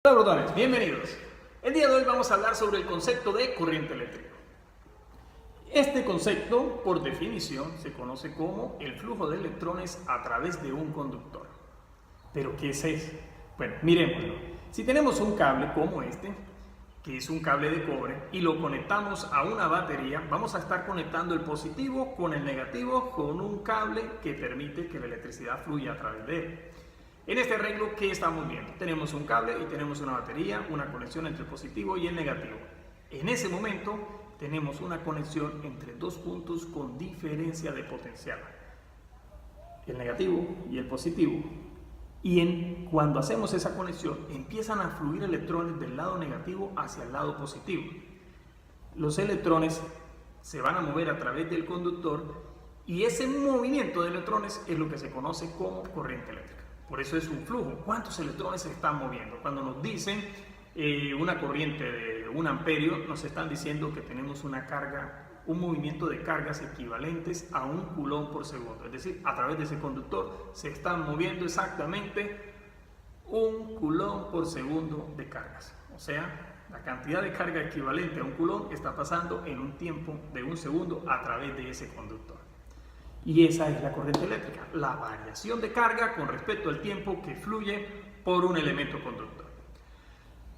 Hola brotones, bienvenidos. El día de hoy vamos a hablar sobre el concepto de corriente eléctrica. Este concepto, por definición, se conoce como el flujo de electrones a través de un conductor. ¿Pero qué es eso? Bueno, miremoslo. Si tenemos un cable como este, que es un cable de cobre, y lo conectamos a una batería, vamos a estar conectando el positivo con el negativo con un cable que permite que la electricidad fluya a través de él. En este arreglo, ¿qué estamos viendo? Tenemos un cable y tenemos una batería, una conexión entre el positivo y el negativo. En ese momento tenemos una conexión entre dos puntos con diferencia de potencial, el negativo y el positivo. Y cuando hacemos esa conexión, empiezan a fluir electrones del lado negativo hacia el lado positivo. Los electrones se van a mover a través del conductor y ese movimiento de electrones es lo que se conoce como corriente eléctrica. Por eso es un flujo. ¿Cuántos electrones se están moviendo? Cuando nos dicen una corriente de 1 amperio, nos están diciendo que tenemos una carga, un movimiento de cargas equivalentes a 1 coulomb por segundo. Es decir, a través de ese conductor se están moviendo exactamente 1 coulomb por segundo de cargas. O sea, la cantidad de carga equivalente a 1 coulomb está pasando en un tiempo de 1 segundo a través de ese conductor. Y esa es la corriente eléctrica, la variación de carga con respecto al tiempo que fluye por un elemento conductor.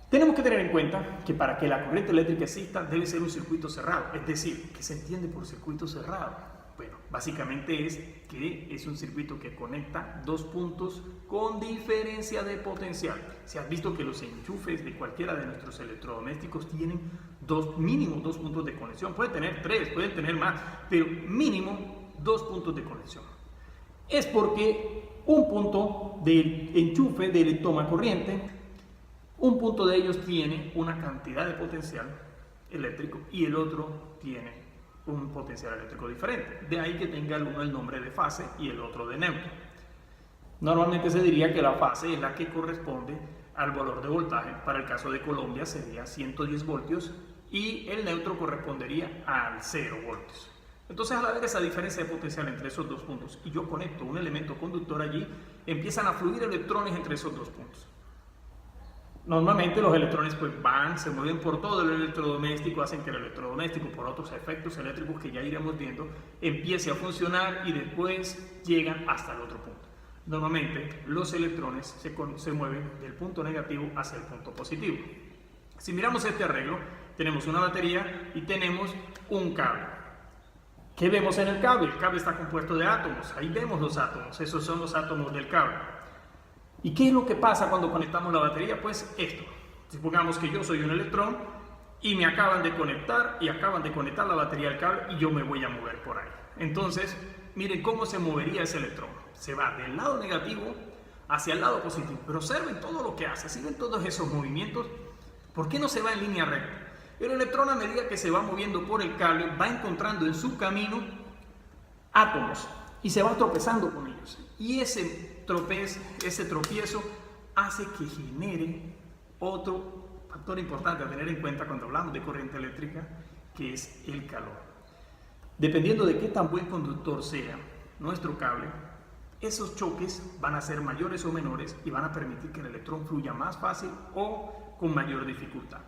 Tenemos que tener en cuenta que para que la corriente eléctrica exista debe ser un circuito cerrado. Es decir, ¿qué se entiende por circuito cerrado? Bueno, básicamente es que es un circuito que conecta dos puntos con diferencia de potencial. Si has visto que los enchufes de cualquiera de nuestros electrodomésticos tienen mínimo dos puntos de conexión. Pueden tener 3, pueden tener más, pero mínimo 2 puntos de conexión. Es porque un punto del enchufe toma corriente, un punto de ellos tiene una cantidad de potencial eléctrico y el otro tiene un potencial eléctrico diferente. De ahí que tenga el uno el nombre de fase y el otro de neutro. Normalmente se diría que la fase es la que corresponde al valor de voltaje. Para el caso de Colombia sería 110 voltios y el neutro correspondería al 0 voltios. Entonces, al haber esa diferencia de potencial entre esos dos puntos y yo conecto un elemento conductor allí, empiezan a fluir electrones entre esos dos puntos. Normalmente los electrones se mueven por todo el electrodoméstico, hacen que el electrodoméstico, por otros efectos eléctricos que ya iremos viendo, empiece a funcionar y después llegan hasta el otro punto. Normalmente los electrones se mueven del punto negativo hacia el punto positivo. Si miramos este arreglo, tenemos una batería y tenemos un cable. ¿Qué vemos en el cable? El cable está compuesto de átomos. Ahí vemos los átomos. Esos son los átomos del cable. ¿Y qué es lo que pasa cuando conectamos la batería? Pues esto. Supongamos que yo soy un electrón y me acaban de conectar la batería al cable y yo me voy a mover por ahí. Entonces, miren cómo se movería ese electrón. Se va del lado negativo hacia el lado positivo. Pero observen todo lo que hace. ¿Sí ven todos esos movimientos? ¿Por qué no se va en línea recta? El electrón, a medida que se va moviendo por el cable, va encontrando en su camino átomos y se va tropezando con ellos. Y ese tropiezo hace que genere otro factor importante a tener en cuenta cuando hablamos de corriente eléctrica, que es el calor. Dependiendo de qué tan buen conductor sea nuestro cable, esos choques van a ser mayores o menores y van a permitir que el electrón fluya más fácil o con mayor dificultad.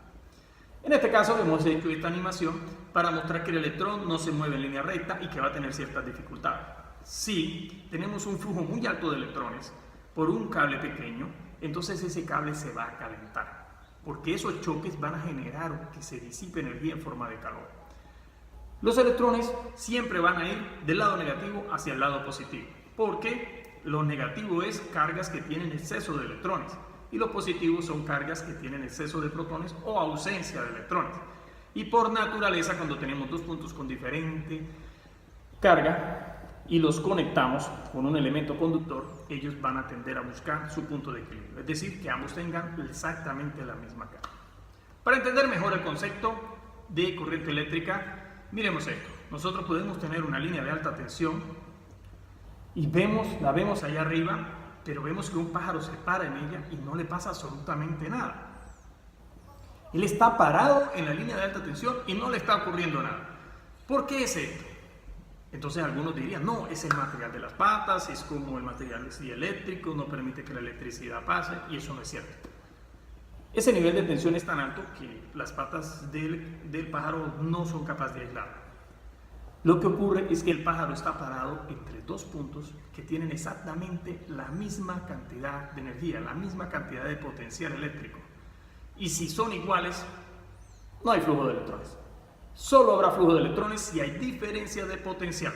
En este caso hemos hecho esta animación para mostrar que el electrón no se mueve en línea recta y que va a tener ciertas dificultades. Si tenemos un flujo muy alto de electrones por un cable pequeño, entonces ese cable se va a calentar, porque esos choques van a generar que se disipe energía en forma de calor. Los electrones siempre van a ir del lado negativo hacia el lado positivo, porque lo negativo es cargas que tienen exceso de electrones. Y los positivos son cargas que tienen exceso de protones o ausencia de electrones. Y por naturaleza, cuando tenemos dos puntos con diferente carga y los conectamos con un elemento conductor, ellos van a tender a buscar su punto de equilibrio. Es decir, que ambos tengan exactamente la misma carga. Para entender mejor el concepto de corriente eléctrica, miremos esto. Nosotros podemos tener una línea de alta tensión y la vemos allá arriba, pero vemos que un pájaro se para en ella y no le pasa absolutamente nada. Él está parado en la línea de alta tensión y no le está ocurriendo nada. ¿Por qué es esto? Entonces algunos dirían, no, es el material de las patas, es como el material eléctrico, no permite que la electricidad pase, y eso no es cierto. Ese nivel de tensión es tan alto que las patas del pájaro no son capaces de aislarlo. Lo que ocurre es que el pájaro está parado entre dos puntos que tienen exactamente la misma cantidad de energía, la misma cantidad de potencial eléctrico. Y si son iguales, no hay flujo de electrones. Solo habrá flujo de electrones si hay diferencia de potencial.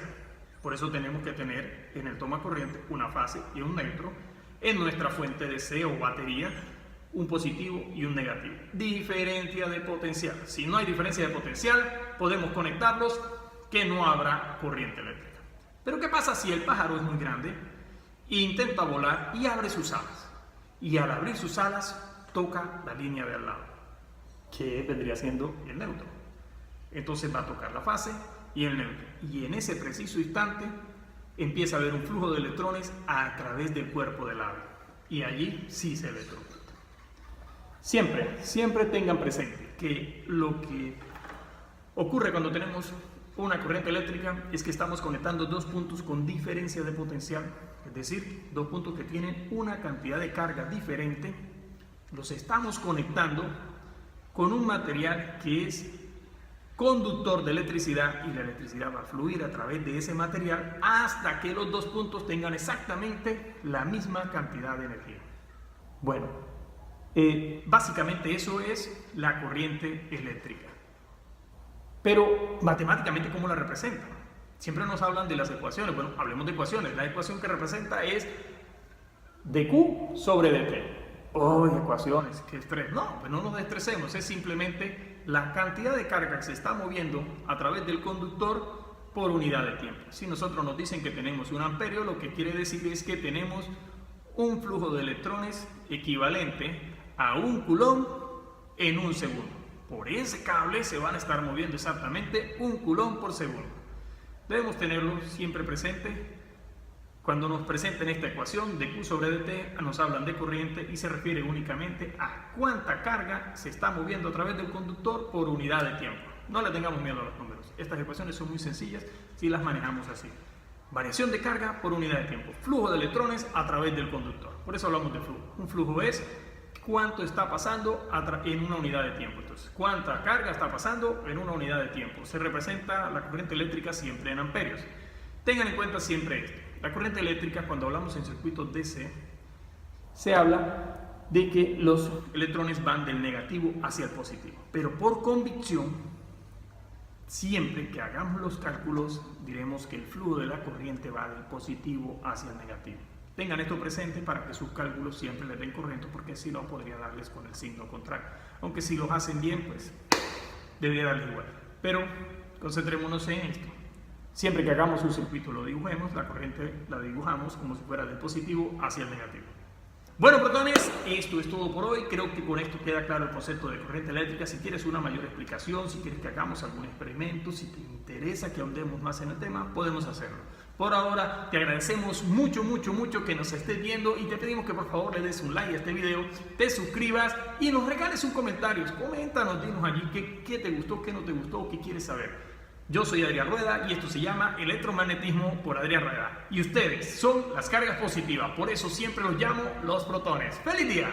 Por eso tenemos que tener en el toma corriente una fase y un neutro, en nuestra fuente DC o batería un positivo y un negativo. Diferencia de potencial. Si no hay diferencia de potencial, podemos conectarlos, que no habrá corriente eléctrica. Pero ¿qué pasa si el pájaro es muy grande e intenta volar y abre sus alas? Y al abrir sus alas toca la línea de al lado, que vendría siendo el neutro. Entonces va a tocar la fase y el neutro. Y en ese preciso instante empieza a haber un flujo de electrones a través del cuerpo del ave. Y allí sí se electrocuta. Siempre tengan presente que lo que ocurre cuando tenemos una corriente eléctrica es que estamos conectando dos puntos con diferencia de potencial, es decir, dos puntos que tienen una cantidad de carga diferente, los estamos conectando con un material que es conductor de electricidad y la electricidad va a fluir a través de ese material hasta que los dos puntos tengan exactamente la misma cantidad de energía. Bueno, básicamente eso es la corriente eléctrica. Pero matemáticamente, ¿cómo la representan? Siempre nos hablan de las ecuaciones. Bueno, hablemos de ecuaciones. La ecuación que representa es dQ sobre dt. ¡Oh, ecuaciones! ¡Qué estrés! No, pues no nos estresemos. Es simplemente la cantidad de carga que se está moviendo a través del conductor por unidad de tiempo. Si nosotros nos dicen que tenemos un amperio, lo que quiere decir es que tenemos un flujo de electrones equivalente a 1 coulomb en un segundo. Por ese cable se van a estar moviendo exactamente 1 coulomb por segundo. Debemos tenerlo siempre presente. Cuando nos presenten esta ecuación de Q sobre dt, nos hablan de corriente y se refiere únicamente a cuánta carga se está moviendo a través del conductor por unidad de tiempo. No le tengamos miedo a los números. Estas ecuaciones son muy sencillas si las manejamos así. Variación de carga por unidad de tiempo. Flujo de electrones a través del conductor. Por eso hablamos de flujo. Un flujo es cuánto está pasando en una unidad de tiempo. Entonces, cuánta carga está pasando en una unidad de tiempo. Se representa la corriente eléctrica siempre en amperios. Tengan en cuenta siempre esto. La corriente eléctrica, cuando hablamos en circuitos DC, se habla de que los electrones van del negativo hacia el positivo. Pero por convicción, siempre que hagamos los cálculos, diremos que el flujo de la corriente va del positivo hacia el negativo. Tengan esto presente para que sus cálculos siempre les den correcto, porque si no podría darles con el signo contrario. Aunque si los hacen bien, pues debería darles igual. Pero concentrémonos en esto. Siempre que hagamos un circuito lo dibujemos, la corriente la dibujamos como si fuera del positivo hacia el negativo. Bueno, protones, esto es todo por hoy. Creo que con esto queda claro el concepto de corriente eléctrica. Si quieres una mayor explicación, si quieres que hagamos algún experimento, si te interesa que ahondemos más en el tema, podemos hacerlo. Por ahora, te agradecemos mucho que nos estés viendo y te pedimos que por favor le des un like a este video, te suscribas y nos regales un comentario. Coméntanos, dinos allí qué te gustó, qué no te gustó, qué quieres saber. Yo soy Adrián Rueda y esto se llama Electromagnetismo por Adrián Rueda. Y ustedes son las cargas positivas, por eso siempre los llamo los protones. ¡Feliz día!